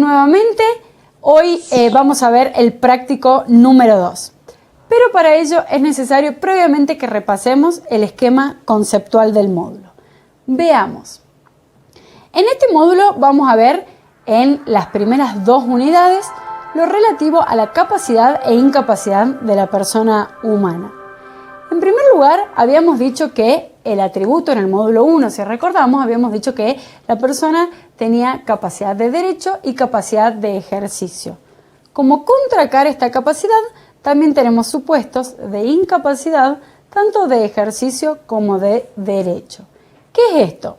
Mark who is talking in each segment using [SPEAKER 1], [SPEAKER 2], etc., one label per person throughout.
[SPEAKER 1] nuevamente. Hoy vamos a ver el práctico número 2. Pero para ello es necesario previamente que repasemos el esquema conceptual del módulo. Veamos. En este módulo vamos a ver en las primeras 2 unidades lo relativo a la capacidad e incapacidad de la persona humana. En primer lugar, habíamos dicho que el atributo en el módulo 1, si recordamos, habíamos dicho que la persona tenía capacidad de derecho y capacidad de ejercicio. Como contracara esta capacidad, también tenemos supuestos de incapacidad, tanto de ejercicio como de derecho. ¿Qué es esto?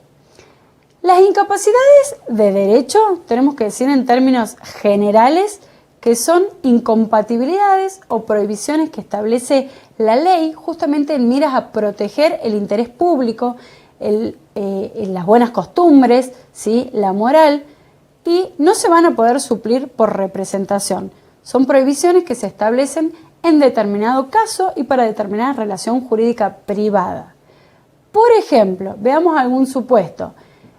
[SPEAKER 1] Las incapacidades de derecho, tenemos que decir en términos generales, que son incompatibilidades o prohibiciones que establece la ley justamente en miras a proteger el interés público, las buenas costumbres, ¿sí? La moral, y no se van a poder suplir por representación. Son prohibiciones que se establecen en determinado caso y para determinada relación jurídica privada. Por ejemplo, veamos algún supuesto.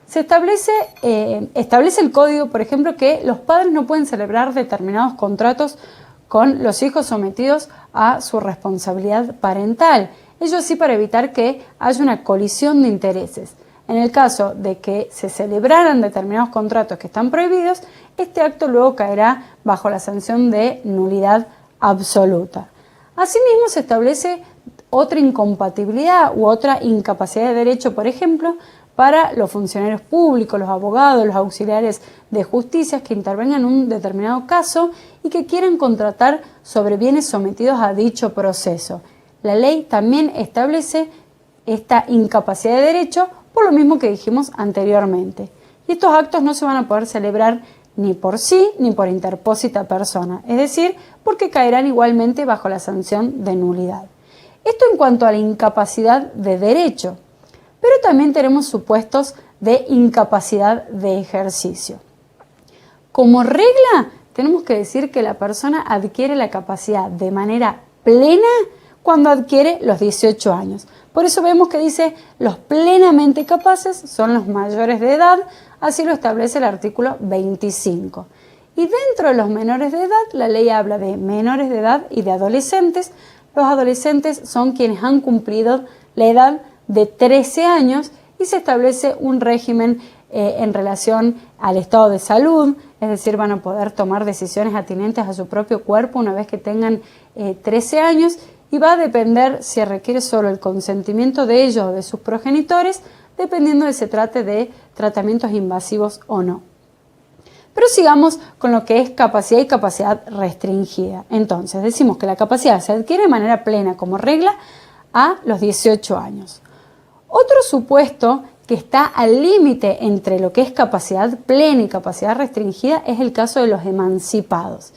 [SPEAKER 1] Se establece el código, por ejemplo, que los padres no pueden celebrar determinados contratos con los hijos sometidos a su responsabilidad parental. Ello sí para evitar que haya una colisión de intereses. En el caso de que se celebraran determinados contratos que están prohibidos, este acto luego caerá bajo la sanción de nulidad absoluta. Asimismo, se establece otra incompatibilidad u otra incapacidad de derecho, por ejemplo, para los funcionarios públicos, los abogados, los auxiliares de justicia que intervengan en un determinado caso y que quieran contratar sobre bienes sometidos a dicho proceso. La ley también establece esta incapacidad de derecho por lo mismo que dijimos anteriormente. Y estos actos no se van a poder celebrar ni por sí ni por interpósita persona, es decir, porque caerán igualmente bajo la sanción de nulidad. Esto en cuanto a la incapacidad de derecho, pero también tenemos supuestos de incapacidad de ejercicio. Como regla, tenemos que decir que la persona adquiere la capacidad de manera plena cuando adquiere los 18 años. Por eso vemos que dice los plenamente capaces son los mayores de edad, así lo establece el artículo 25. Y dentro de los menores de edad, la ley habla de menores de edad y de adolescentes. Los adolescentes son quienes han cumplido la edad de 13 años y se establece un régimen en relación al estado de salud, es decir, van a poder tomar decisiones atinentes a su propio cuerpo una vez que tengan 13 años y va a depender si requiere solo el consentimiento de ellos o de sus progenitores, dependiendo de si se trate de tratamientos invasivos o no. Pero sigamos con lo que es capacidad y capacidad restringida. Entonces, decimos que la capacidad se adquiere de manera plena como regla a los 18 años. Otro supuesto que está al límite entre lo que es capacidad plena y capacidad restringida es el caso de los emancipados.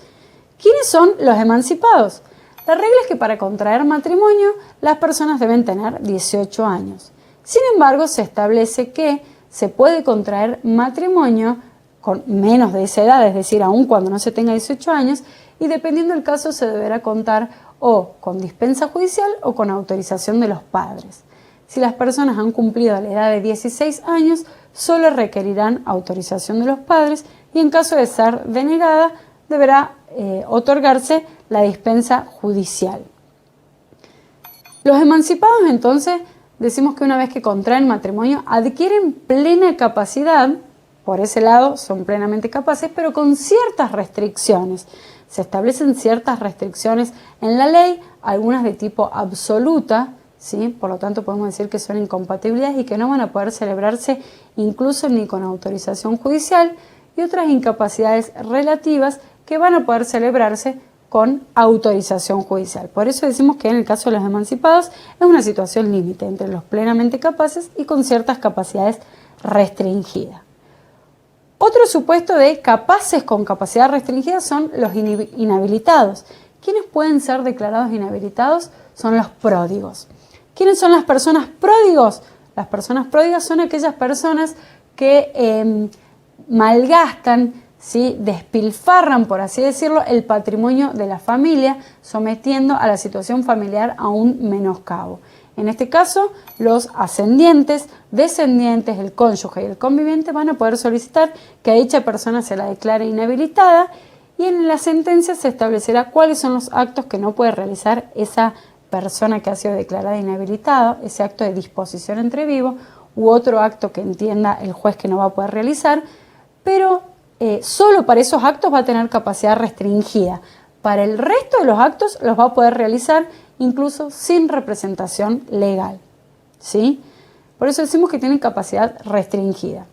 [SPEAKER 1] ¿Quiénes son los emancipados? La regla es que para contraer matrimonio las personas deben tener 18 años. Sin embargo, se establece que se puede contraer matrimonio con menos de esa edad, es decir, aun cuando no se tenga 18 años, y dependiendo del caso se deberá contar o con dispensa judicial o con autorización de los padres. Si las personas han cumplido la edad de 16 años, solo requerirán autorización de los padres y en caso de ser denegada, deberá otorgarse la dispensa judicial. Los emancipados, entonces, decimos que una vez que contraen matrimonio, adquieren plena capacidad, por ese lado son plenamente capaces, pero con ciertas restricciones. Se establecen ciertas restricciones en la ley, algunas de tipo absoluta, ¿sí? Por lo tanto podemos decir que son incompatibilidades y que no van a poder celebrarse incluso ni con autorización judicial, y otras incapacidades relativas que van a poder celebrarse con autorización judicial. Por eso decimos que en el caso de los emancipados es una situación límite entre los plenamente capaces y con ciertas capacidades restringidas. Otro supuesto de capaces con capacidad restringida son los inhabilitados. ¿Quiénes pueden ser declarados inhabilitados? Son los pródigos. ¿Quiénes son las personas pródigos? Las personas pródigas son aquellas personas que malgastan, ¿sí? Despilfarran, por así decirlo, el patrimonio de la familia, sometiendo a la situación familiar a un menoscabo. En este caso, los ascendientes, descendientes, el cónyuge y el conviviente van a poder solicitar que a dicha persona se la declare inhabilitada y en la sentencia se establecerá cuáles son los actos que no puede realizar esa persona que ha sido declarada inhabilitada, ese acto de disposición entre vivos u otro acto que entienda el juez que no va a poder realizar, pero solo para esos actos va a tener capacidad restringida. Para el resto de los actos los va a poder realizar incluso sin representación legal, ¿sí? Por eso decimos que tienen capacidad restringida.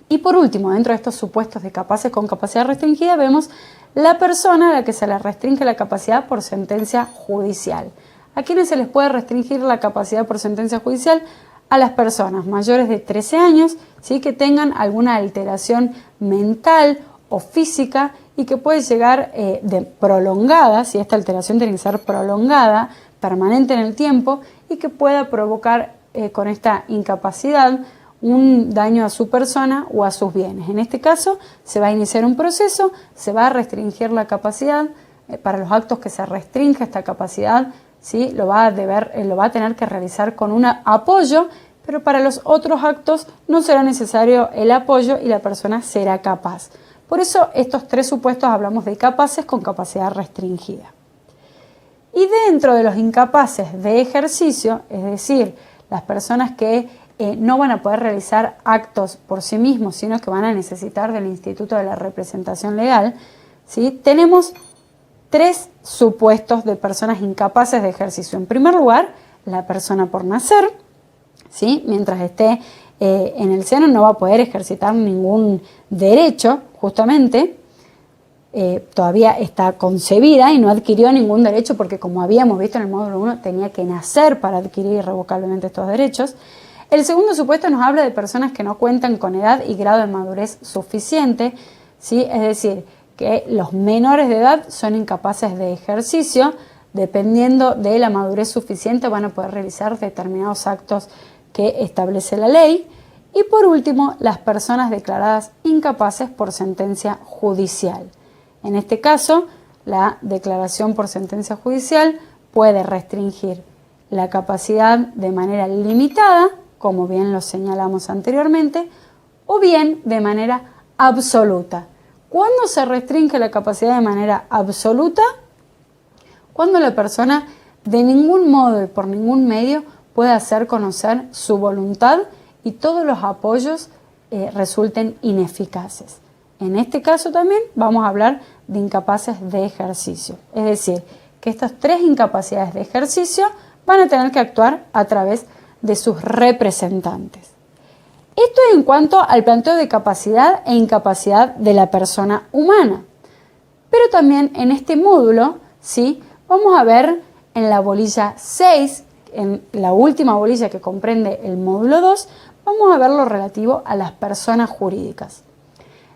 [SPEAKER 1] Y por último, dentro de estos supuestos de capaces con capacidad restringida, vemos la persona a la que se le restringe la capacidad por sentencia judicial. ¿A quiénes se les puede restringir la capacidad por sentencia judicial? A las personas mayores de 13 años, ¿sí? Que tengan alguna alteración mental o física y que puede llegar de prolongada, si esta alteración tiene que ser prolongada, permanente en el tiempo y que pueda provocar con esta incapacidad un daño a su persona o a sus bienes. En este caso se va a iniciar un proceso, se va a restringir la capacidad, para los actos que se restringe esta capacidad, ¿sí? Lo va a tener que realizar con un apoyo, pero para los otros actos no será necesario el apoyo y la persona será capaz. Por eso estos tres supuestos hablamos de capaces con capacidad restringida. Y dentro de los incapaces de ejercicio, es decir, las personas que no van a poder realizar actos por sí mismos, sino que van a necesitar del Instituto de la Representación Legal, ¿sí? Tenemos tres supuestos de personas incapaces de ejercicio. En primer lugar, la persona por nacer, ¿sí? Mientras esté en el seno no va a poder ejercitar ningún derecho, justamente, todavía está concebida y no adquirió ningún derecho porque, como habíamos visto en el módulo 1, tenía que nacer para adquirir irrevocablemente estos derechos. El segundo supuesto nos habla de personas que no cuentan con edad y grado de madurez suficiente, ¿sí? Es decir, que los menores de edad son incapaces de ejercicio, dependiendo de la madurez suficiente van a poder realizar determinados actos que establece la ley. Y por último, las personas declaradas incapaces por sentencia judicial. En este caso, la declaración por sentencia judicial puede restringir la capacidad de manera limitada, como bien lo señalamos anteriormente, o bien de manera absoluta. ¿Cuándo se restringe la capacidad de manera absoluta? Cuando la persona de ningún modo y por ningún medio puede hacer conocer su voluntad y todos los apoyos resulten ineficaces. En este caso también vamos a hablar de incapaces de ejercicio. Es decir, que estas tres incapacidades de ejercicio van a tener que actuar a través de sus representantes. Esto en cuanto al planteo de capacidad e incapacidad de la persona humana. Pero también en este módulo, ¿sí? Vamos a ver en la bolilla 6, en la última bolilla que comprende el módulo 2, vamos a ver lo relativo a las personas jurídicas.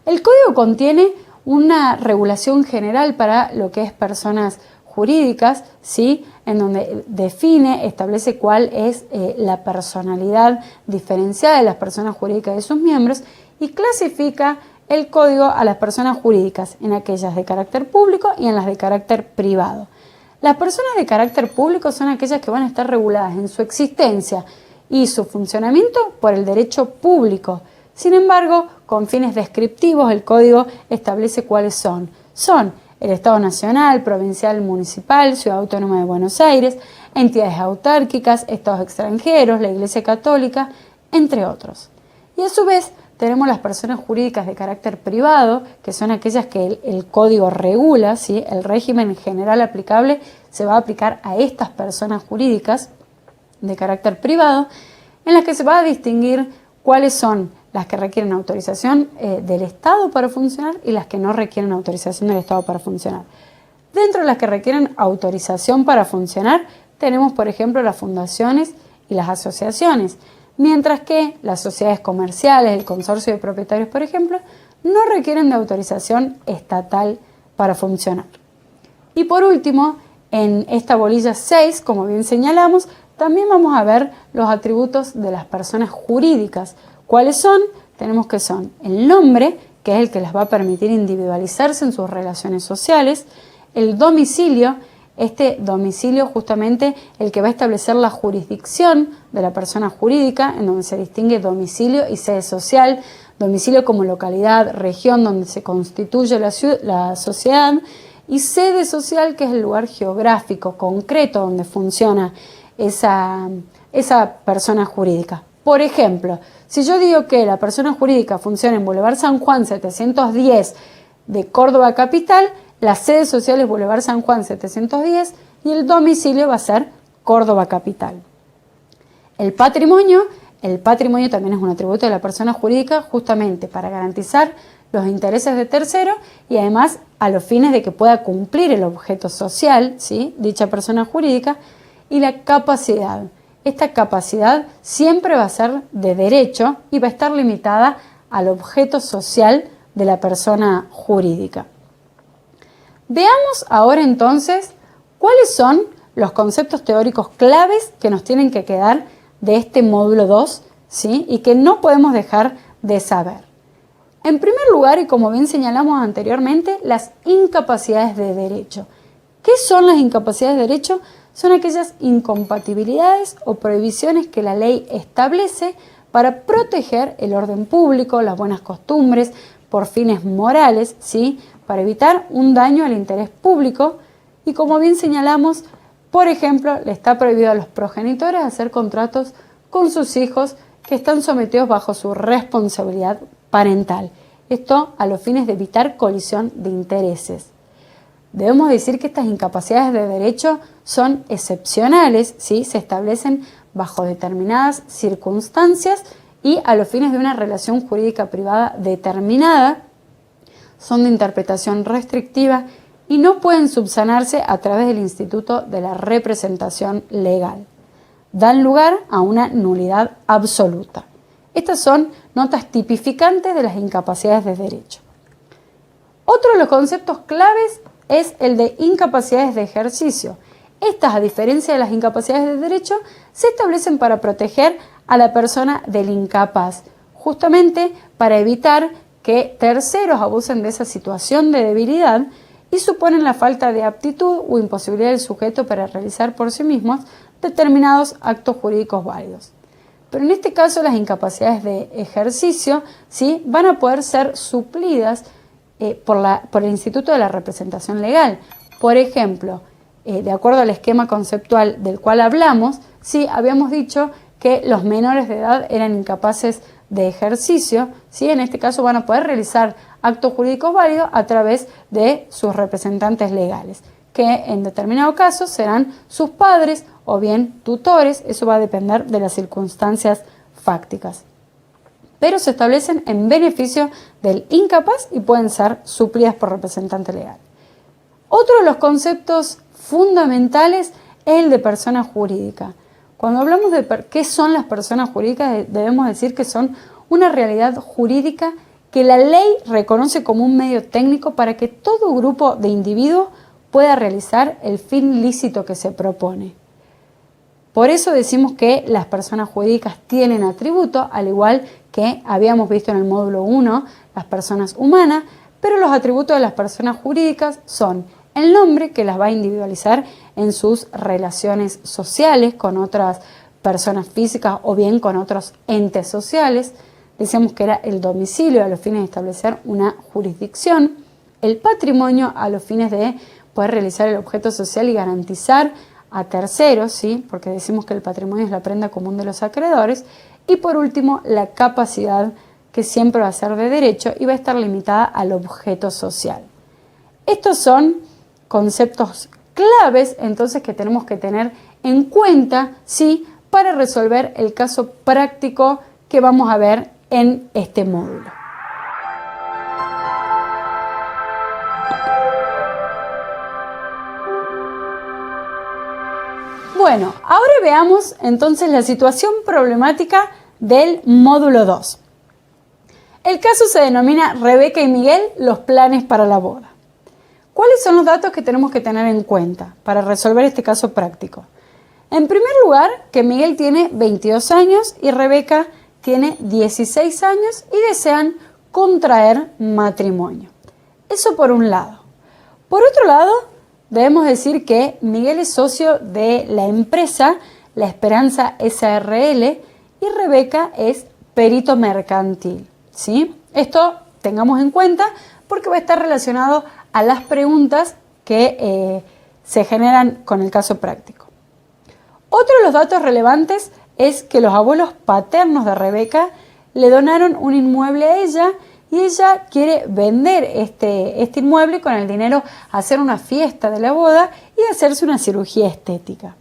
[SPEAKER 1] El código contiene una regulación general para lo que es personas jurídicas, ¿sí? En donde define, establece cuál es la personalidad diferenciada de las personas jurídicas de sus miembros y clasifica el código a las personas jurídicas en aquellas de carácter público y en las de carácter privado. Las personas de carácter público son aquellas que van a estar reguladas en su existencia y su funcionamiento por el derecho público. Sin embargo, con fines descriptivos, el código establece cuáles son. Son el Estado Nacional, Provincial, Municipal, Ciudad Autónoma de Buenos Aires, entidades autárquicas, estados extranjeros, la Iglesia Católica, entre otros. Y a su vez tenemos las personas jurídicas de carácter privado, que son aquellas que el código regula, ¿sí? El régimen general aplicable se va a aplicar a estas personas jurídicas de carácter privado, en las que se va a distinguir cuáles son las que requieren autorización del Estado para funcionar y las que no requieren autorización del Estado para funcionar. Dentro de las que requieren autorización para funcionar, tenemos, por ejemplo, las fundaciones y las asociaciones, mientras que las sociedades comerciales, el consorcio de propietarios, por ejemplo, no requieren de autorización estatal para funcionar. Y por último, en esta bolilla 6, como bien señalamos, también vamos a ver los atributos de las personas jurídicas. ¿Cuáles son? Tenemos que son el nombre, que es el que les va a permitir individualizarse en sus relaciones sociales, el domicilio, Este domicilio justamente el que va a establecer la jurisdicción de la persona jurídica, en donde se distingue domicilio y sede social. Domicilio como localidad, región donde se constituye la sociedad, y sede social, que es el lugar geográfico concreto donde funciona esa persona jurídica. Por ejemplo, si yo digo que la persona jurídica funciona en Boulevard San Juan 710 de Córdoba capital, la sede social es Boulevard San Juan 710 y el domicilio va a ser Córdoba capital. El patrimonio también es un atributo de la persona jurídica justamente para garantizar los intereses de terceros y además a los fines de que pueda cumplir el objeto social, ¿sí?, dicha persona jurídica. Y la capacidad. Esta capacidad siempre va a ser de derecho y va a estar limitada al objeto social de la persona jurídica. Veamos ahora entonces cuáles son los conceptos teóricos claves que nos tienen que quedar de este módulo 2, ¿sí?, y que no podemos dejar de saber. En primer lugar, y como bien señalamos anteriormente, las incapacidades de derecho. ¿Qué son las incapacidades de derecho? Son aquellas incompatibilidades o prohibiciones que la ley establece para proteger el orden público, las buenas costumbres, por fines morales, ¿sí?, para evitar un daño al interés público. Y como bien señalamos, por ejemplo, le está prohibido a los progenitores hacer contratos con sus hijos que están sometidos bajo su responsabilidad parental. Esto a los fines de evitar colisión de intereses. Debemos decir que estas incapacidades de derecho son excepcionales, ¿sí?, se establecen bajo determinadas circunstancias y a los fines de una relación jurídica privada determinada, son de interpretación restrictiva y no pueden subsanarse a través del instituto de la representación legal. Dan lugar a una nulidad absoluta. Estas son notas tipificantes de las incapacidades de derecho. Otro de los conceptos claves es el de incapacidades de ejercicio. Estas, a diferencia de las incapacidades de derecho, se establecen para proteger a la persona del incapaz, justamente para evitar que terceros abusen de esa situación de debilidad y suponen la falta de aptitud o imposibilidad del sujeto para realizar por sí mismos determinados actos jurídicos válidos. Pero en este caso las incapacidades de ejercicio, ¿sí?, van a poder ser suplidas por el Instituto de la Representación Legal. Por ejemplo, de acuerdo al esquema conceptual del cual hablamos, sí, habíamos dicho que los menores de edad eran incapaces de ejercicio, ¿sí? En este caso van a poder realizar actos jurídicos válidos a través de sus representantes legales, que en determinado caso serán sus padres o bien tutores. Eso va a depender de las circunstancias fácticas. Pero se establecen en beneficio del incapaz y pueden ser suplidas por representante legal. Otro de los conceptos fundamentales es el de persona jurídica. Cuando hablamos de qué son las personas jurídicas, debemos decir que son una realidad jurídica que la ley reconoce como un medio técnico para que todo grupo de individuos pueda realizar el fin lícito que se propone. Por eso decimos que las personas jurídicas tienen atributos, al igual que habíamos visto en el módulo 1, las personas humanas, pero los atributos de las personas jurídicas son el nombre, que las va a individualizar en sus relaciones sociales con otras personas físicas o bien con otros entes sociales. Decíamos que era el domicilio a los fines de establecer una jurisdicción, el patrimonio a los fines de poder realizar el objeto social y garantizar a terceros, ¿sí?, porque decimos que el patrimonio es la prenda común de los acreedores, y por último la capacidad, que siempre va a ser de derecho y va a estar limitada al objeto social. Estos son conceptos claves entonces que tenemos que tener en cuenta, ¿sí?, para resolver el caso práctico que vamos a ver en este módulo. Bueno, ahora veamos entonces la situación problemática del módulo 2. El caso se denomina Rebeca y Miguel, los planes para la boda. ¿Cuáles son los datos que tenemos que tener en cuenta para resolver este caso práctico? En primer lugar, que Miguel tiene 22 años y Rebeca tiene 16 años y desean contraer matrimonio. Eso por un lado. Por otro lado, debemos decir que Miguel es socio de la empresa La Esperanza S.A.R.L. y Rebeca es perito mercantil, ¿sí? Esto tengamos en cuenta porque va a estar relacionado a las preguntas que se generan con el caso práctico. Otro de los datos relevantes es que los abuelos paternos de Rebeca le donaron un inmueble a ella y ella quiere vender este inmueble con el dinero, hacer una fiesta de la boda y hacerse una cirugía estética.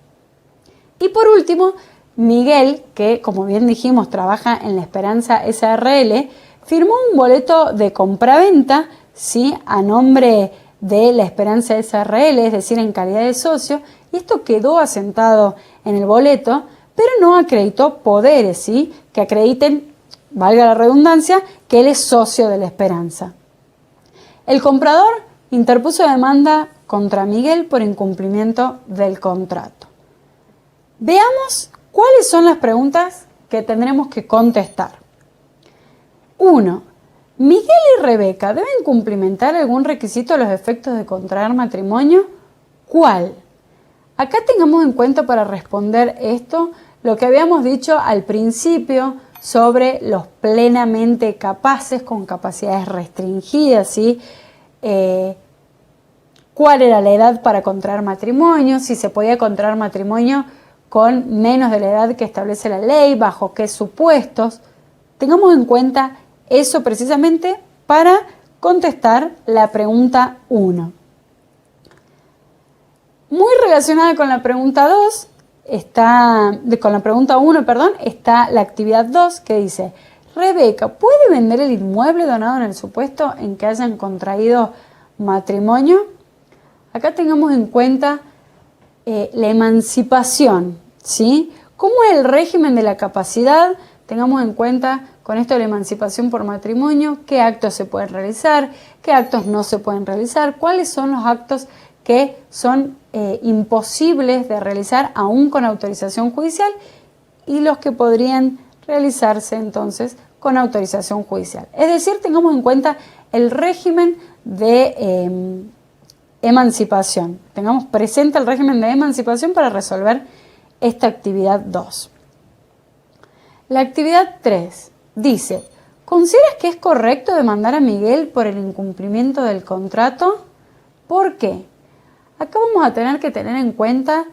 [SPEAKER 1] Y por último, Miguel, que como bien dijimos trabaja en La Esperanza S.A.R.L., firmó un boleto de compraventa, ¿sí?, a nombre de La Esperanza S.A.R.L., es decir, en calidad de socio, y esto quedó asentado en el boleto, pero no acreditó poderes, ¿sí?, que acrediten, valga la redundancia, que él es socio de La Esperanza. El comprador interpuso demanda contra Miguel por incumplimiento del contrato. Veamos cuáles son las preguntas que tendremos que contestar. 1. ¿Miguel y Rebeca deben cumplimentar algún requisito a los efectos de contraer matrimonio? ¿Cuál? Acá tengamos en cuenta para responder esto lo que habíamos dicho al principio sobre los plenamente capaces con capacidades restringidas, ¿sí? ¿Cuál era la edad para contraer matrimonio? Si se podía contraer matrimonio con menos de la edad que establece la ley, bajo qué supuestos. Tengamos en cuenta eso precisamente para contestar la pregunta 1. Muy relacionada con la pregunta 2, con la pregunta 1, está la actividad 2 que dice: Rebeca, ¿puede vender el inmueble donado en el supuesto en que hayan contraído matrimonio? Acá tengamos en cuenta la emancipación, ¿sí? ¿Cómo es el régimen de la capacidad? Tengamos en cuenta con esto de la emancipación por matrimonio, qué actos se pueden realizar, qué actos no se pueden realizar, cuáles son los actos que son imposibles de realizar aún con autorización judicial y los que podrían realizarse entonces con autorización judicial. Es decir, tengamos en cuenta el régimen de emancipación. Tengamos presente el régimen de emancipación para resolver esta actividad 2. La actividad 3 dice: ¿consideras que es correcto demandar a Miguel por el incumplimiento del contrato? ¿Por qué? Acá vamos a tener que tener en cuenta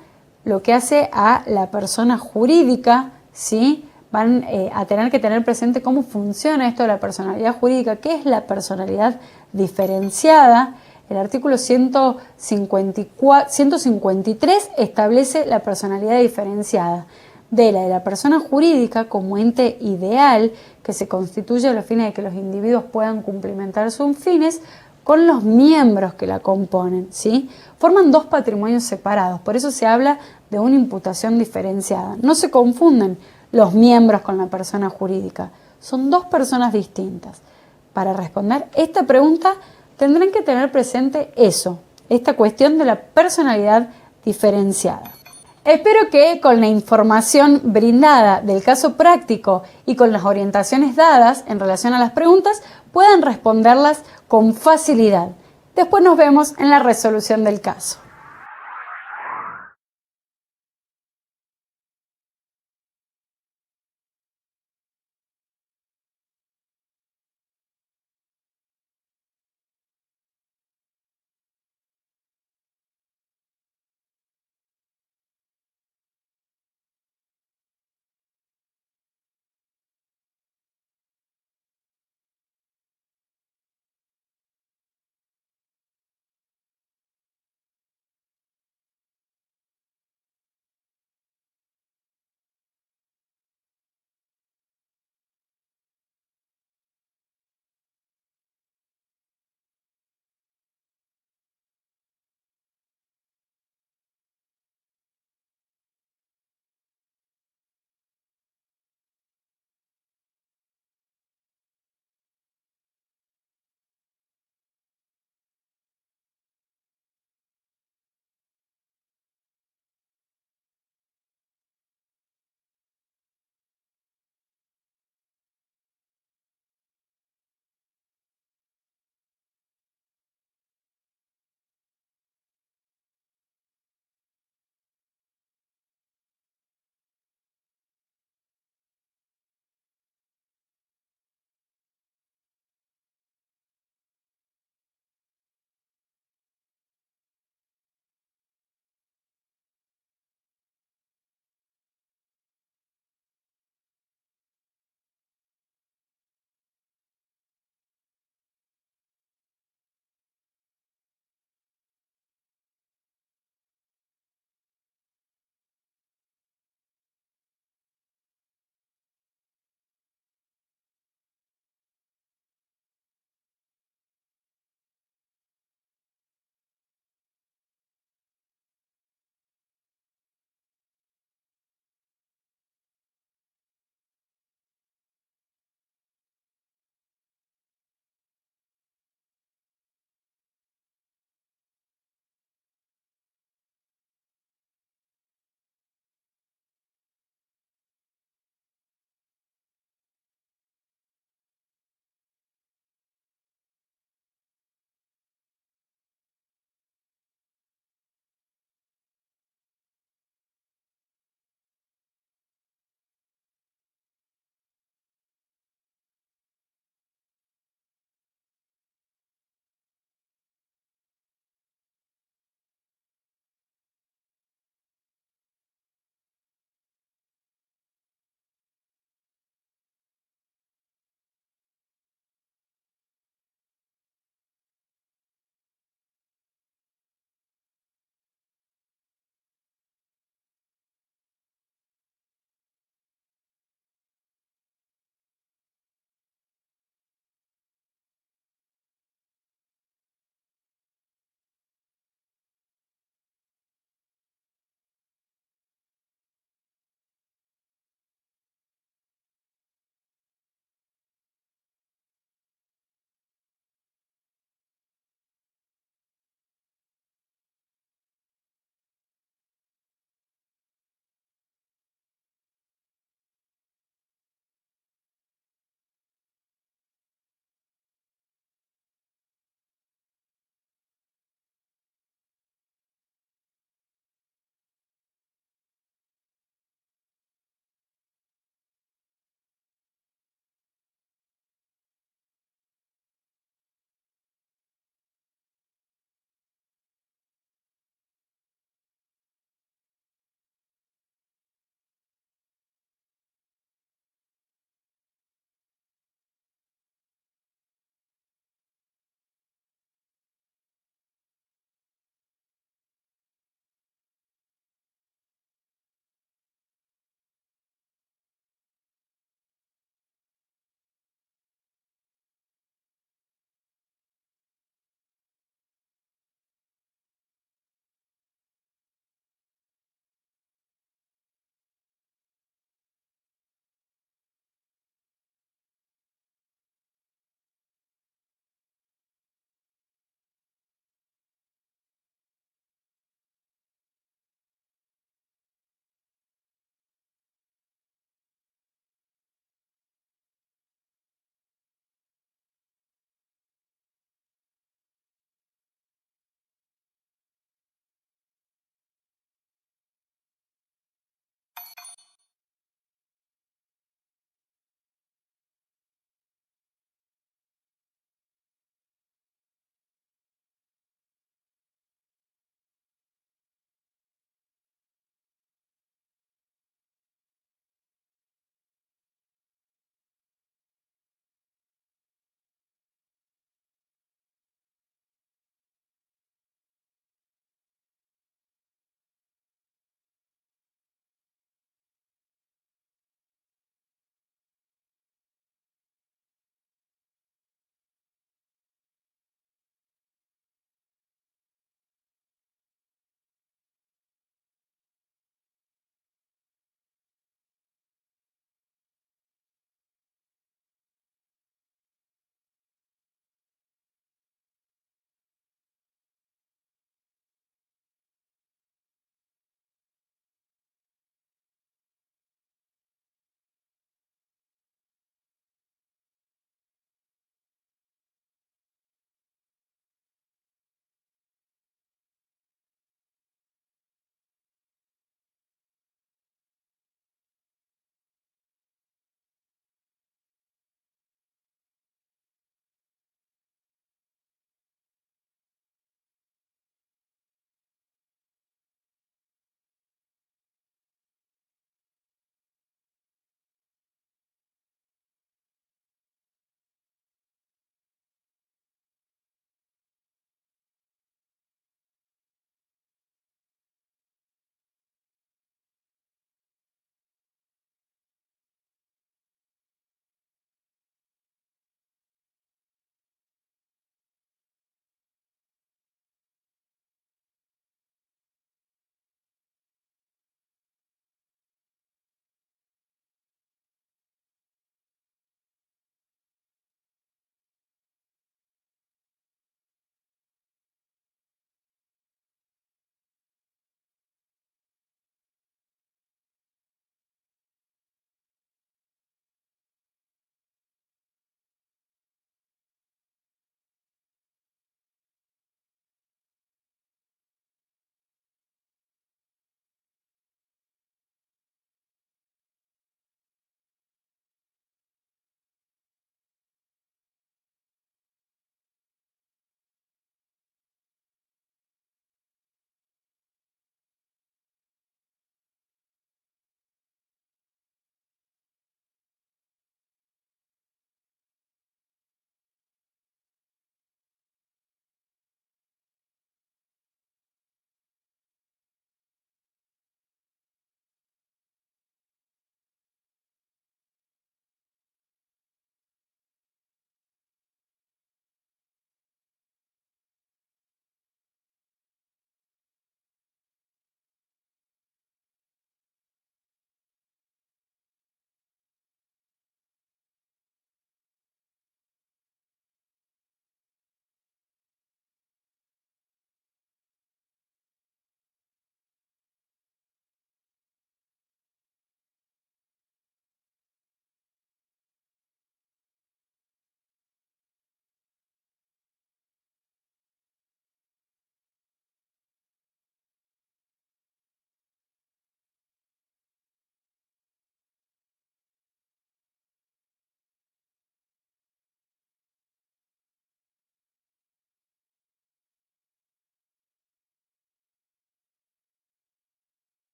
[SPEAKER 1] lo que hace a la persona jurídica, ¿sí? Van a tener que tener presente cómo funciona esto de la personalidad jurídica, qué es la personalidad diferenciada. El artículo 153 establece la personalidad diferenciada de la persona jurídica como ente ideal que se constituye a los fines de que los individuos puedan cumplimentar sus fines con los miembros que la componen, ¿sí? Forman dos patrimonios separados, por eso se habla de una imputación diferenciada. No se confunden los miembros con la persona jurídica, son dos personas distintas. Para responder esta pregunta tendrán que tener presente eso, esta cuestión de la personalidad diferenciada. Espero que con la información brindada del caso práctico y con las orientaciones dadas en relación a las preguntas puedan responderlas con facilidad. Después nos vemos en la resolución del caso.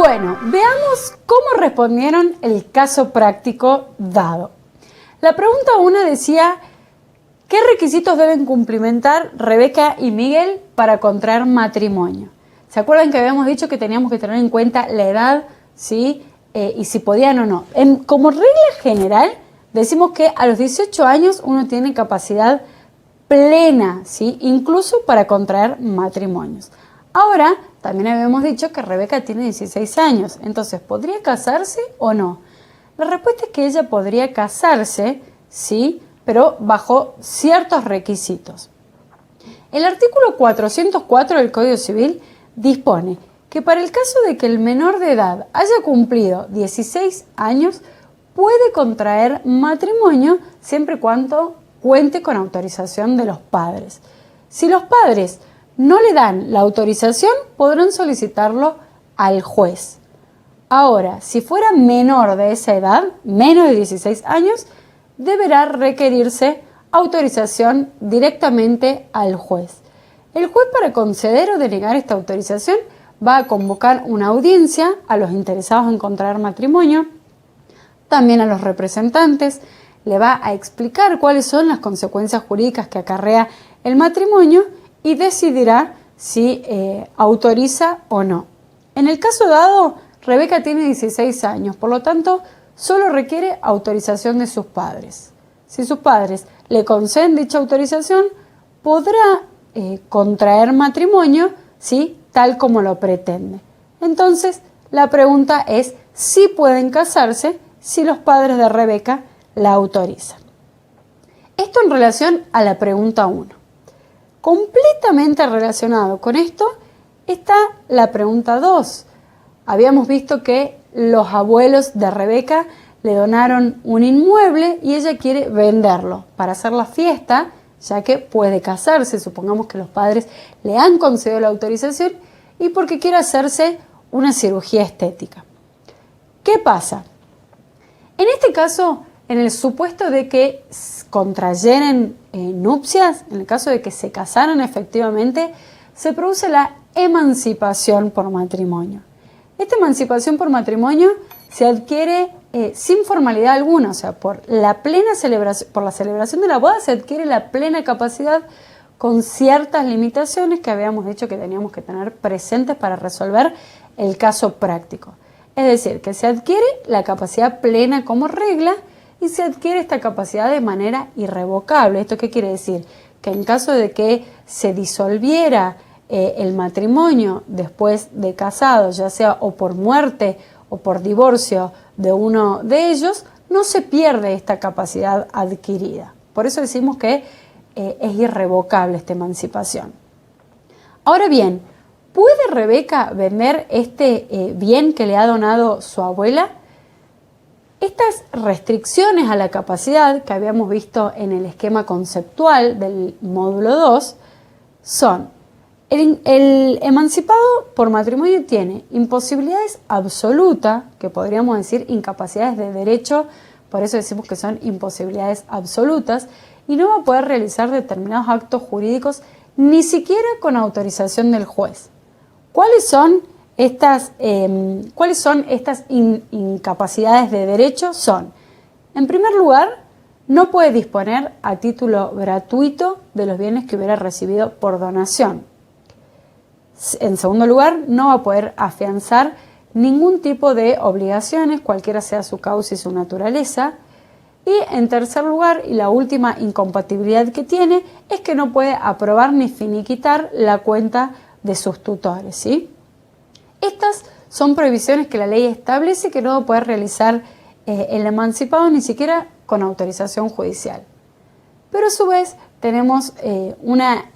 [SPEAKER 1] bueno, veamos cómo respondieron el caso práctico dado. La pregunta 1 decía, ¿qué requisitos deben cumplimentar Rebeca y Miguel para contraer matrimonio? ¿Se acuerdan que habíamos dicho que teníamos que tener en cuenta la edad, ¿sí? Y si podían o no? Como regla general, decimos que a los 18 años uno tiene capacidad plena, ¿sí? Incluso para contraer matrimonios. Ahora, también habíamos dicho que Rebeca tiene 16 años, entonces, ¿podría casarse o no? La respuesta es que ella podría casarse, ¿sí? Pero bajo ciertos requisitos. El artículo 404 del Código Civil dispone que para el caso de que el menor de edad haya cumplido 16 años, puede contraer matrimonio siempre y cuando cuente con autorización de los padres. Si los padres no le dan la autorización, podrán solicitarlo al juez. Ahora, si fuera menor de esa edad, menos de 16 años, deberá requerirse autorización directamente al juez. El juez, para conceder o denegar esta autorización, va a convocar una audiencia a los interesados en contraer matrimonio, también a los representantes, le va a explicar cuáles son las consecuencias jurídicas que acarrea el matrimonio y decidirá si autoriza o no. En el caso dado, Rebeca tiene 16 años, por lo tanto, solo requiere autorización de sus padres. Si sus padres le conceden dicha autorización, podrá contraer matrimonio, ¿sí? Tal como lo pretende. Entonces, la pregunta es si pueden casarse si los padres de Rebeca la autorizan. Esto en relación a la pregunta 1. Completamente relacionado con esto está la pregunta 2. Habíamos visto que los abuelos de Rebeca le donaron un inmueble y ella quiere venderlo para hacer la fiesta, ya que puede casarse. Supongamos que los padres le han concedido la autorización y porque quiere hacerse una cirugía estética. ¿Qué pasa? En este caso, en el supuesto de que contrayeren nupcias, en el caso de que se casaran efectivamente, se produce la emancipación por matrimonio. Esta emancipación por matrimonio se adquiere sin formalidad alguna, o sea, por la celebración de la boda se adquiere la plena capacidad con ciertas limitaciones que habíamos dicho que teníamos que tener presentes para resolver el caso práctico. Es decir, que se adquiere la capacidad plena como regla y se adquiere esta capacidad de manera irrevocable. ¿Esto qué quiere decir? Que en caso de que se disolviera el matrimonio después de casado, ya sea o por muerte o por divorcio de uno de ellos, no se pierde esta capacidad adquirida. Por eso decimos que es irrevocable esta emancipación. Ahora bien, ¿puede Rebeca vender este bien que le ha donado su abuela? Estas restricciones a la capacidad que habíamos visto en el esquema conceptual del módulo 2 son: el emancipado por matrimonio tiene imposibilidades absolutas, que podríamos decir incapacidades de derecho, por eso decimos que son imposibilidades absolutas, y no va a poder realizar determinados actos jurídicos ni siquiera con autorización del juez. ¿Cuáles son estas incapacidades de derecho? Son, en primer lugar, no puede disponer a título gratuito de los bienes que hubiera recibido por donación. En segundo lugar, no va a poder afianzar ningún tipo de obligaciones, cualquiera sea su causa y su naturaleza. Y en tercer lugar, y la última incompatibilidad que tiene, es que no puede aprobar ni finiquitar la cuenta de sus tutores, ¿sí? Estas son prohibiciones que la ley establece que no va a poder realizar el emancipado ni siquiera con autorización judicial. Pero a su vez tenemos una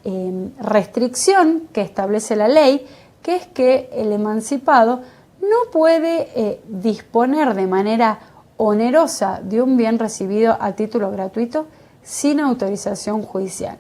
[SPEAKER 1] restricción que establece la ley, que es que el emancipado no puede disponer de manera onerosa de un bien recibido a título gratuito sin autorización judicial.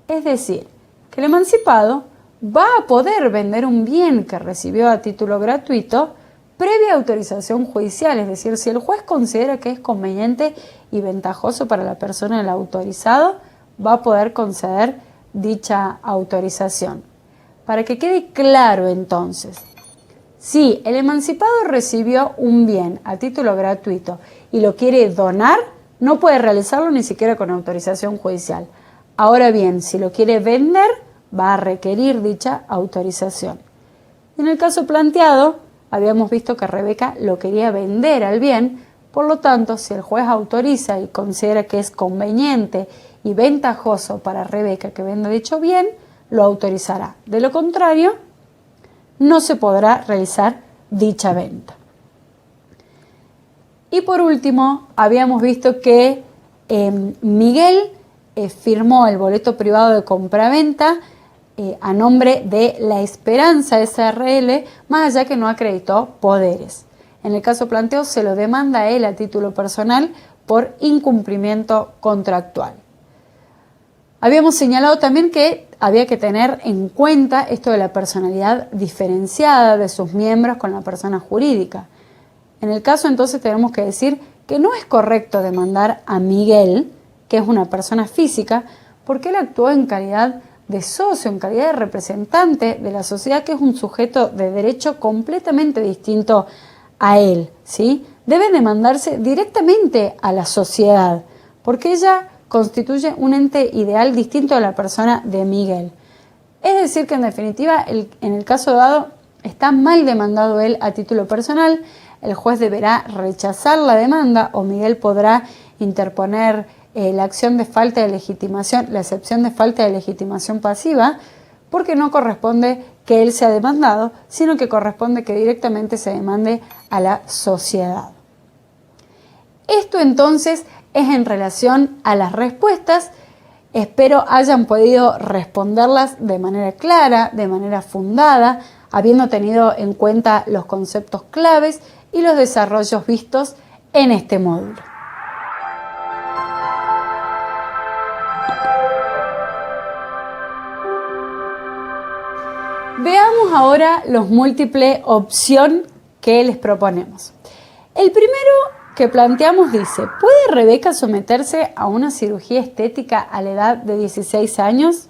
[SPEAKER 1] Es decir, que el emancipado va a poder vender un bien que recibió a título gratuito previa autorización judicial, es decir, si el juez considera que es conveniente y ventajoso para la persona del autorizado, va a poder conceder dicha autorización. Para que quede claro entonces, Si el emancipado recibió un bien a título gratuito y lo quiere donar, no puede realizarlo ni siquiera con autorización judicial. Ahora bien, si lo quiere vender, va a requerir dicha autorización. En el caso planteado, habíamos visto que Rebeca lo quería vender al bien, por lo tanto, si el juez autoriza y considera que es conveniente y ventajoso para Rebeca que venda dicho bien, lo autorizará. De lo contrario, no se podrá realizar dicha venta. Y por último, habíamos visto que Miguel firmó el boleto privado de compraventa a nombre de La Esperanza S.r.l., más allá que no acreditó poderes. En el caso planteado se lo demanda a él a título personal por incumplimiento contractual. Habíamos señalado también que había que tener en cuenta esto de la personalidad diferenciada de sus miembros con la persona jurídica. En el caso entonces tenemos que decir que no es correcto demandar a Miguel, que es una persona física, porque él actuó en calidad de socio, en calidad de representante de la sociedad, que es un sujeto de derecho completamente distinto a él, ¿sí? Debe demandarse directamente a la sociedad, porque ella constituye un ente ideal distinto a la persona de Miguel. Es decir, que en definitiva, en el caso dado, está mal demandado él a título personal, el juez deberá rechazar la demanda o Miguel podrá interponer la acción de falta de legitimación, la excepción de falta de legitimación pasiva, porque no corresponde que él sea demandado, sino que corresponde que directamente se demande a la sociedad. Esto entonces es en relación a las respuestas. Espero hayan podido responderlas de manera clara, de manera fundada, habiendo tenido en cuenta los conceptos claves y los desarrollos vistos en este módulo. Veamos ahora los múltiples opción que les proponemos. El primero que planteamos dice, ¿puede Rebeca someterse a una cirugía estética a la edad de 16 años?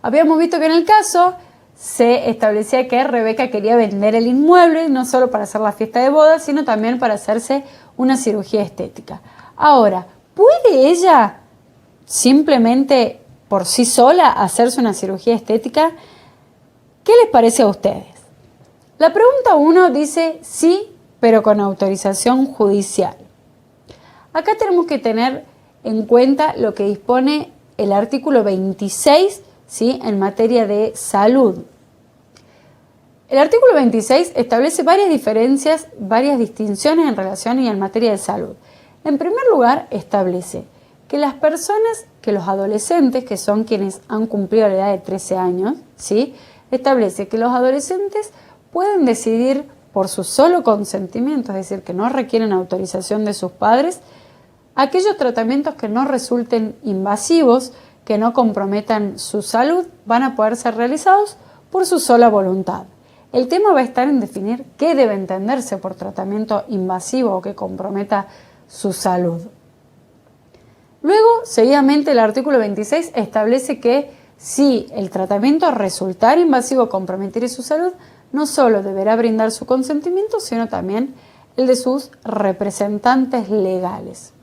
[SPEAKER 1] Habíamos visto que en el caso se establecía que Rebeca quería vender el inmueble, no solo para hacer la fiesta de boda, sino también para hacerse una cirugía estética. Ahora, ¿puede ella simplemente por sí sola hacerse una cirugía estética? ¿Qué les parece a ustedes? La pregunta 1 dice sí, pero con autorización judicial. Acá tenemos que tener en cuenta lo que dispone el artículo 26, ¿sí?, en materia de salud. El artículo 26 establece varias diferencias, varias distinciones en relación y en materia de salud. En primer lugar, establece que las personas, que los adolescentes, que son quienes han cumplido la edad de 13 años, ¿sí?, establece que los adolescentes pueden decidir por su solo consentimiento, es decir, que no requieren autorización de sus padres, aquellos tratamientos que no resulten invasivos, que no comprometan su salud, van a poder ser realizados por su sola voluntad. El tema va a estar en definir qué debe entenderse por tratamiento invasivo o que comprometa su salud. Luego, seguidamente, el artículo 26 establece que si el tratamiento resultara invasivo o comprometiera su salud, no solo deberá brindar su consentimiento, sino también el de sus representantes legales.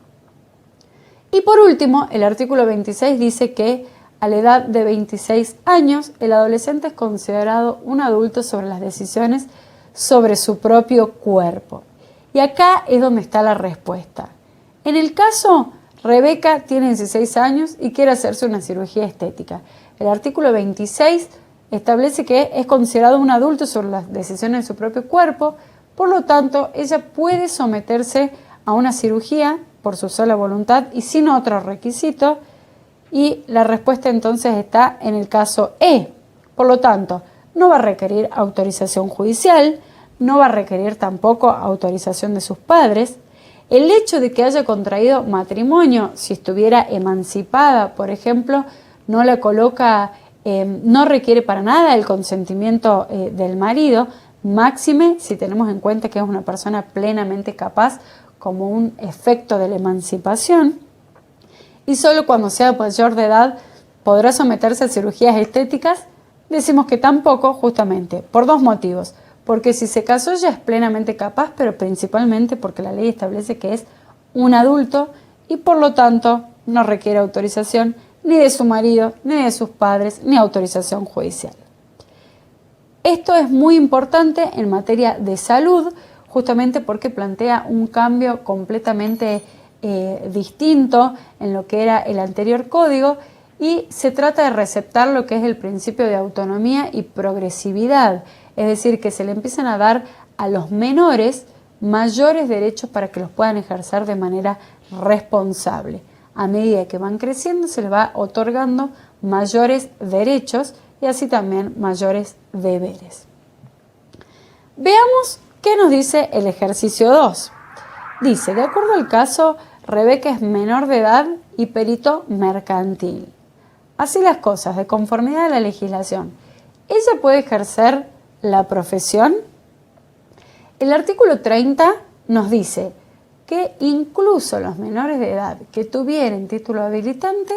[SPEAKER 1] Y por último, el artículo 26 dice que a la edad de 26 años, el adolescente es considerado un adulto sobre las decisiones sobre su propio cuerpo. Y acá es donde está la respuesta. En el caso, Rebeca tiene 16 años y quiere hacerse una cirugía estética. El artículo 26 establece que es considerado un adulto sobre las decisiones de su propio cuerpo, por lo tanto, ella puede someterse a una cirugía por su sola voluntad y sin otro requisito, y la respuesta entonces está en el caso E. Por lo tanto, no va a requerir autorización judicial, no va a requerir tampoco autorización de sus padres. El hecho de que haya contraído matrimonio, si estuviera emancipada, por ejemplo, no la coloca, no requiere para nada el consentimiento del marido, máxime si tenemos en cuenta que es una persona plenamente capaz como un efecto de la emancipación, y solo cuando sea mayor de edad podrá someterse a cirugías estéticas. Decimos que tampoco, justamente por dos motivos: porque si se casó ya es plenamente capaz, pero principalmente porque la ley establece que es un adulto y por lo tanto no requiere autorización ni de su marido, ni de sus padres, ni autorización judicial. Esto es muy importante en materia de salud, justamente porque plantea un cambio completamente distinto en lo que era el anterior código y se trata de receptar lo que es el principio de autonomía y progresividad, es decir, que se le empiezan a dar a los menores mayores derechos para que los puedan ejercer de manera responsable. A medida que van creciendo se les va otorgando mayores derechos y así también mayores deberes. Veamos qué nos dice el ejercicio 2. Dice, de acuerdo al caso, Rebeca es menor de edad y perito mercantil. Así las cosas, de conformidad a la legislación, ¿ella puede ejercer la profesión? El artículo 30 nos dice que incluso los menores de edad que tuvieran título habilitante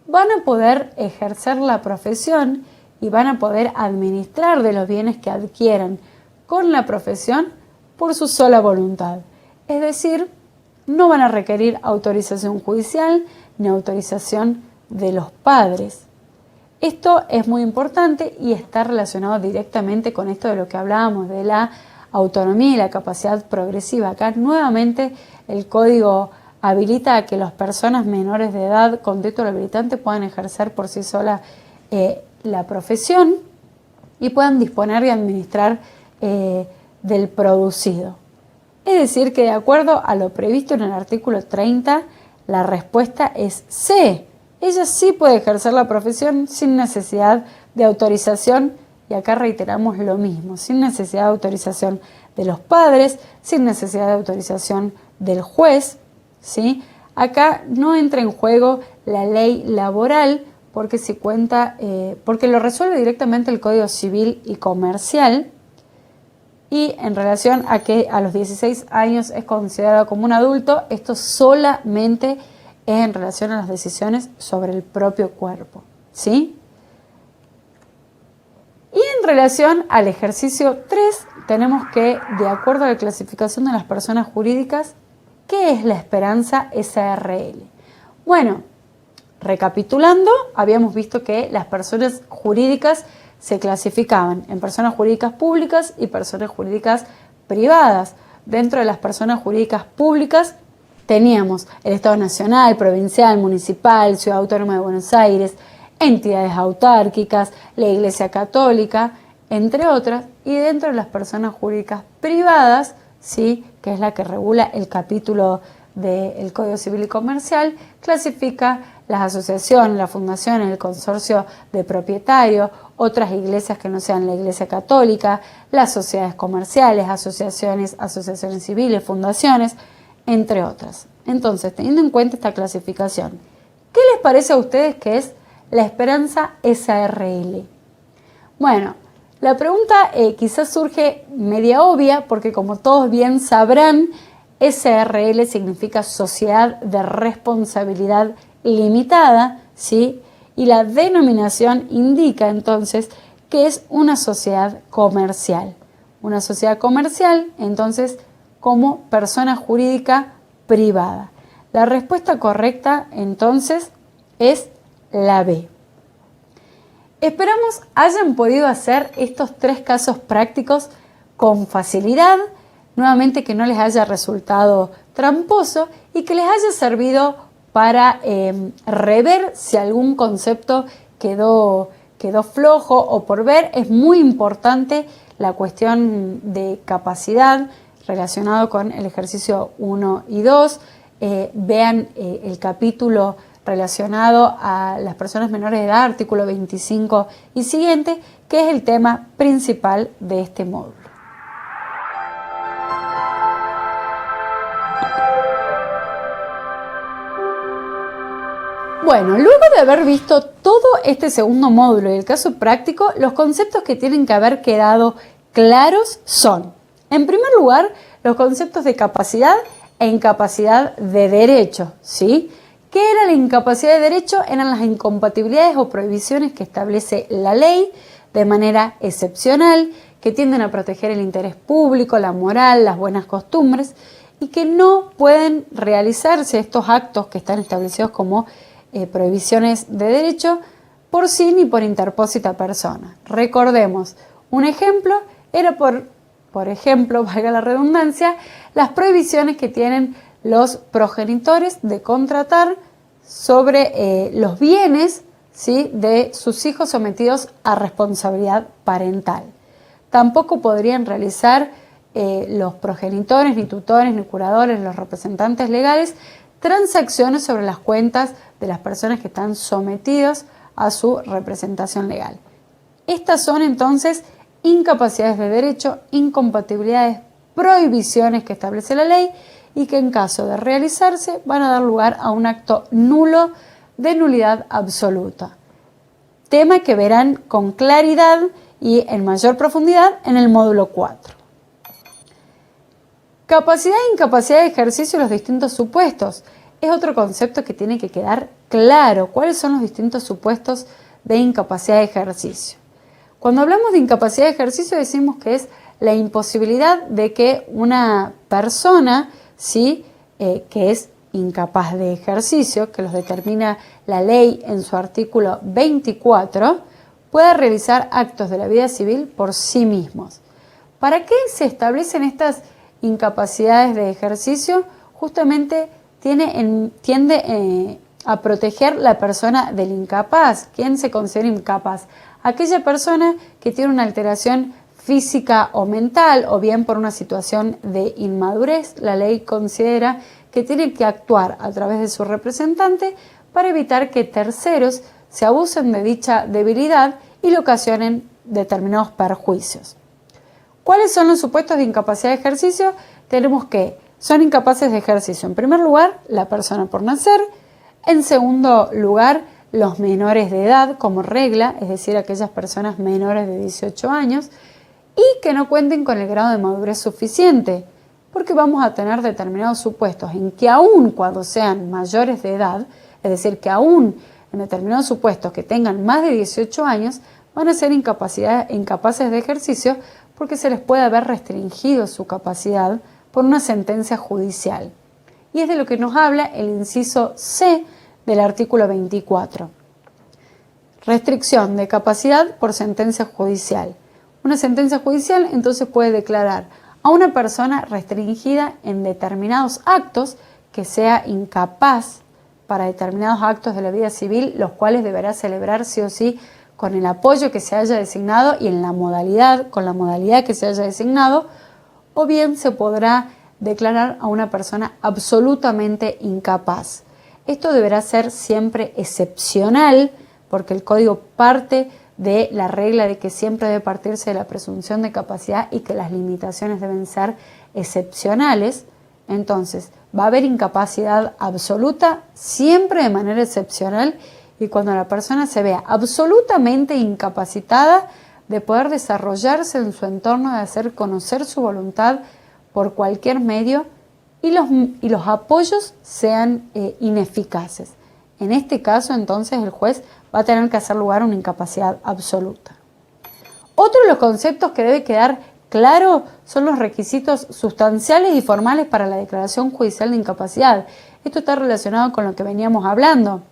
[SPEAKER 1] van a poder ejercer la profesión y van a poder administrar de los bienes que adquieran con la profesión por su sola voluntad. Es decir, no van a requerir autorización judicial ni autorización de los padres. Esto es muy importante y está relacionado directamente con esto de lo que hablábamos de la autonomía y la capacidad progresiva. Acá nuevamente el código habilita a que las personas menores de edad con título habilitante puedan ejercer por sí sola la profesión y puedan disponer y administrar del producido. Es decir, que de acuerdo a lo previsto en el artículo 30, la respuesta es C. Ella sí puede ejercer la profesión sin necesidad de autorización, y acá reiteramos lo mismo, sin necesidad de autorización de los padres, sin necesidad de autorización del juez, ¿sí? Acá no entra en juego la ley laboral porque porque lo resuelve directamente el Código Civil y Comercial, y en relación a que a los 16 años es considerado como un adulto, esto solamente es en relación a las decisiones sobre el propio cuerpo, ¿sí? Y en relación al ejercicio 3, tenemos que, de acuerdo a la clasificación de las personas jurídicas, ¿qué es la esperanza SRL? Bueno, recapitulando, habíamos visto que las personas jurídicas se clasificaban en personas jurídicas públicas y personas jurídicas privadas. Dentro de las personas jurídicas públicas teníamos el Estado Nacional, Provincial, Municipal, Ciudad Autónoma de Buenos Aires, entidades autárquicas, la Iglesia Católica, entre otras, y dentro de las personas jurídicas privadas, ¿sí?, que es la que regula el capítulo del Código Civil y Comercial, clasifica las asociaciones, las fundaciones, el consorcio de propietarios, otras iglesias que no sean la Iglesia Católica, las sociedades comerciales, asociaciones civiles, fundaciones, entre otras. Entonces, teniendo en cuenta esta clasificación, ¿qué les parece a ustedes que es la esperanza SRL? Bueno, la pregunta quizás surge media obvia porque, como todos bien sabrán, SRL significa Sociedad de Responsabilidad Limitada, ¿sí? Y la denominación indica entonces que es una sociedad comercial. Una sociedad comercial, entonces, como persona jurídica privada. La respuesta correcta, entonces, es la B. Esperamos hayan podido hacer estos 3 casos prácticos con facilidad, nuevamente que no les haya resultado tramposo y que les haya servido para rever si algún concepto quedó flojo o por ver. Es muy importante la cuestión de capacidad relacionado con el ejercicio 1 y 2. Vean el capítulo relacionado a las personas menores de edad, artículo 25 y siguiente, que es el tema principal de este módulo. Bueno, luego de haber visto todo este segundo módulo y el caso práctico, los conceptos que tienen que haber quedado claros son, en primer lugar, los conceptos de capacidad e incapacidad de derecho, ¿sí? ¿Qué era la incapacidad de derecho? Eran las incompatibilidades o prohibiciones que establece la ley de manera excepcional, que tienden a proteger el interés público, la moral, las buenas costumbres, y que no pueden realizarse estos actos que están establecidos como prohibiciones de derecho por sí ni por interpósita persona. Recordemos, un ejemplo era por ejemplo, valga la redundancia, las prohibiciones que tienen los progenitores de contratar sobre los bienes, ¿sí?, de sus hijos sometidos a responsabilidad parental. Tampoco podrían realizar los progenitores, ni tutores, ni curadores, los representantes legales, transacciones sobre las cuentas de las personas que están sometidos a su representación legal. Estas son entonces incapacidades de derecho, incompatibilidades, prohibiciones que establece la ley y que en caso de realizarse van a dar lugar a un acto nulo de nulidad absoluta. Tema que verán con claridad y en mayor profundidad en el módulo 4. Capacidad e incapacidad de ejercicio y los distintos supuestos. Es otro concepto que tiene que quedar claro. ¿Cuáles son los distintos supuestos de incapacidad de ejercicio? Cuando hablamos de incapacidad de ejercicio decimos que es la imposibilidad de que una persona, ¿sí?, que es incapaz de ejercicio, que los determina la ley en su artículo 24, pueda realizar actos de la vida civil por sí mismos. ¿Para qué se establecen estas incapacidades de ejercicio? Justamente tiende a proteger la persona del incapaz. ¿Quién se considera incapaz? Aquella persona que tiene una alteración física o mental, o bien por una situación de inmadurez. La ley considera que tiene que actuar a través de su representante para evitar que terceros se abusen de dicha debilidad y le ocasionen determinados perjuicios. ¿Cuáles son los supuestos de incapacidad de ejercicio? Tenemos que son incapaces de ejercicio, en primer lugar, la persona por nacer; en segundo lugar, los menores de edad como regla, es decir, aquellas personas menores de 18 años, y que no cuenten con el grado de madurez suficiente, porque vamos a tener determinados supuestos en que aún cuando sean mayores de edad, es decir, que aún en determinados supuestos que tengan más de 18 años, van a ser incapaces de ejercicio porque se les puede haber restringido su capacidad por una sentencia judicial. Y es de lo que nos habla el inciso C del artículo 24. Restricción de capacidad por sentencia judicial. Una sentencia judicial entonces puede declarar a una persona restringida en determinados actos que sea incapaz para determinados actos de la vida civil, los cuales deberá celebrar sí o sí con el apoyo que se haya designado y en la modalidad, con la modalidad que se haya designado, o bien se podrá declarar a una persona absolutamente incapaz. Esto deberá ser siempre excepcional, porque el código parte de la regla de que siempre debe partirse de la presunción de capacidad y que las limitaciones deben ser excepcionales. Entonces, va a haber incapacidad absoluta siempre de manera excepcional, y cuando la persona se vea absolutamente incapacitada de poder desarrollarse en su entorno, de hacer conocer su voluntad por cualquier medio y los apoyos sean ineficaces. En este caso, entonces, el juez va a tener que hacer lugar a una incapacidad absoluta. Otro de los conceptos que debe quedar claro son los requisitos sustanciales y formales para la declaración judicial de incapacidad. Esto está relacionado con lo que veníamos hablando.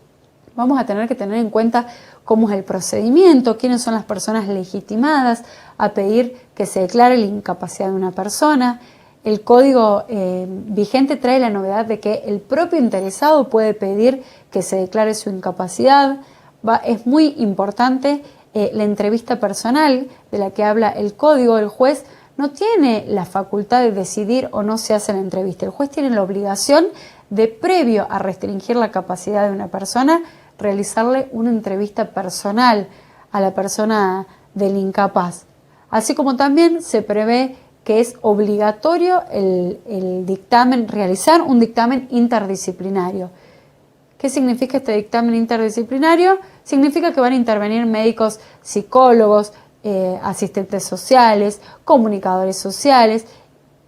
[SPEAKER 1] Vamos a tener que tener en cuenta cómo es el procedimiento, quiénes son las personas legitimadas a pedir que se declare la incapacidad de una persona. El código vigente trae la novedad de que el propio interesado puede pedir que se declare su incapacidad. Es muy importante la entrevista personal de la que habla el código. El juez no tiene la facultad de decidir o no se hace la entrevista. El juez tiene la obligación de, previo a restringir la capacidad de una persona, realizarle una entrevista personal a la persona del incapaz. Así como también se prevé que es obligatorio el dictamen, realizar un dictamen interdisciplinario. ¿Qué significa este dictamen interdisciplinario? Significa que van a intervenir médicos, psicólogos, asistentes sociales, comunicadores sociales,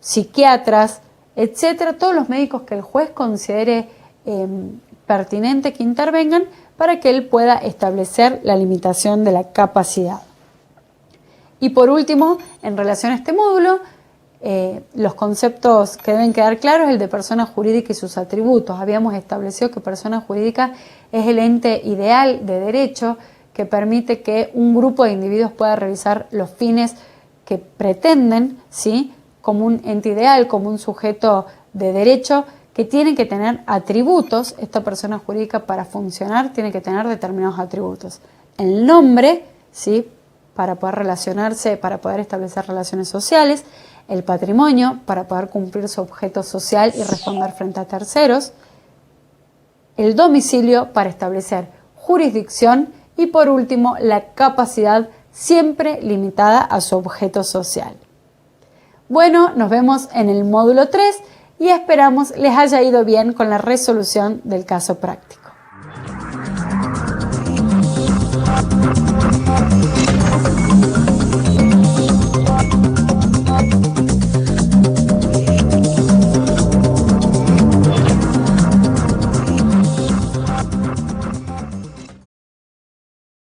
[SPEAKER 1] psiquiatras, etcétera, todos los médicos que el juez considere pertinente que intervengan para que él pueda establecer la limitación de la capacidad. Y por último, en relación a este módulo, los conceptos que deben quedar claros, el de persona jurídica y sus atributos. Habíamos establecido que persona jurídica es el ente ideal de derecho que permite que un grupo de individuos pueda realizar los fines que pretenden, ¿sí?, como un ente ideal, como un sujeto de derecho, que tiene que tener atributos. Esta persona jurídica, para funcionar, tiene que tener determinados atributos. El nombre, ¿sí?, para poder relacionarse, para poder establecer relaciones sociales. El patrimonio, para poder cumplir su objeto social y responder frente a terceros. El domicilio, para establecer jurisdicción. Y por último, la capacidad, siempre limitada a su objeto social. Bueno, nos vemos en el módulo 3 y esperamos les haya ido bien con la resolución del caso práctico.